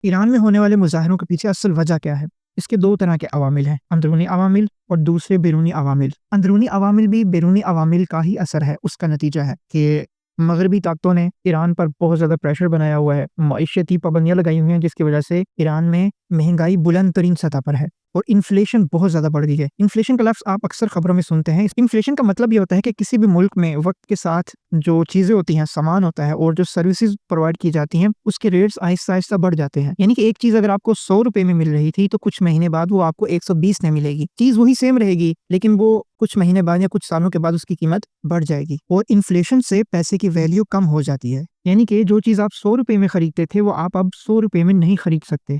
ایران میں ہونے والے مظاہروں کے پیچھے اصل وجہ کیا ہے؟ اس کے دو طرح کے عوامل ہیں، اندرونی عوامل اور دوسرے بیرونی عوامل۔ اندرونی عوامل بھی بیرونی عوامل کا ہی اثر ہے، اس کا نتیجہ ہے کہ مغربی طاقتوں نے ایران پر بہت زیادہ پریشر بنایا ہوا ہے، معیشتی پابندیاں لگائی ہوئی ہیں، جس کی وجہ سے ایران میں مہنگائی بلند ترین سطح پر ہے اور انفلیشن بہت زیادہ بڑھ گئی ہے۔ انفلیشن کا لفظ آپ اکثر خبروں میں سنتے ہیں۔ انفلیشن کا مطلب یہ ہوتا ہے کہ کسی بھی ملک میں وقت کے ساتھ جو چیزیں ہوتی ہیں، سامان ہوتا ہے اور جو سروسز پرووائڈ کی جاتی ہیں، اس کے ریٹس آہستہ آہستہ بڑھ جاتے ہیں۔ یعنی کہ ایک چیز اگر آپ کو 100 روپے میں مل رہی تھی تو کچھ مہینے بعد وہ آپ کو 120 میں ملے گی۔ چیز وہی سیم رہے گی لیکن وہ کچھ مہینے بعد یا کچھ سالوں کے بعد اس کی قیمت بڑھ جائے گی، اور انفلیشن سے پیسے کی ویلیو کم ہو جاتی ہے۔ یعنی کہ جو چیز آپ 100 روپے میں خریدتے تھے وہ آپ اب 100 روپے میں نہیں خرید سکتے،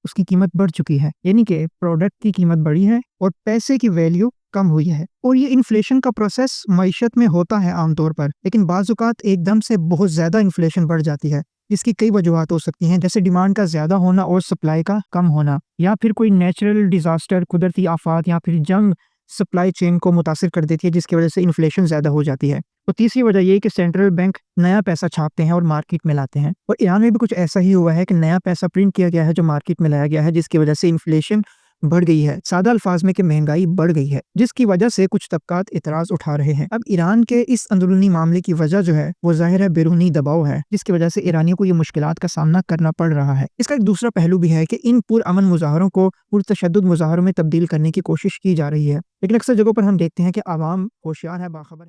اس کی قیمت بڑھ چکی ہے۔ یعنی کہ پروڈکٹ کی قیمت بڑھی ہے اور پیسے کی ویلیو کم ہوئی ہے۔ اور یہ انفلیشن کا پروسیس معیشت میں ہوتا ہے عام طور پر، لیکن بعض اوقات ایک دم سے بہت زیادہ انفلیشن بڑھ جاتی ہے، جس کی کئی وجوہات ہو سکتی ہیں، جیسے ڈیمانڈ کا زیادہ ہونا اور سپلائی کا کم ہونا، یا پھر کوئی نیچرل ڈیزاسٹر، قدرتی آفات، یا پھر جنگ سپلائی چین کو متاثر کر دیتی ہے، جس کی وجہ سے انفلیشن زیادہ ہو جاتی ہے۔ اور تیسری وجہ یہ کہ سینٹرل بینک نیا پیسہ چھاپتے ہیں اور مارکیٹ میں لاتے ہیں، اور ایران میں بھی کچھ ایسا ہی ہوا ہے کہ نیا پیسہ پرنٹ کیا گیا ہے جو مارکیٹ میں لایا گیا ہے، جس کی وجہ سے انفلیشن بڑھ گئی ہے۔ سادہ الفاظ میں کہ مہنگائی بڑھ گئی ہے، جس کی وجہ سے کچھ طبقات اعتراض اٹھا رہے ہیں۔ اب ایران کے اس اندرونی معاملے کی وجہ جو ہے وہ ظاہر ہے بیرونی دباؤ ہے، جس کی وجہ سے ایرانیوں کو یہ مشکلات کا سامنا کرنا پڑ رہا ہے۔ اس کا ایک دوسرا پہلو بھی ہے کہ ان پرامن مظاہروں کو پرتشدد مظاہروں میں تبدیل کرنے کی کوشش کی جا رہی ہے، لیکن اکثر جگہوں پر ہم دیکھتے ہیں کہ عوام ہوشیار ہے، باخبر ہے۔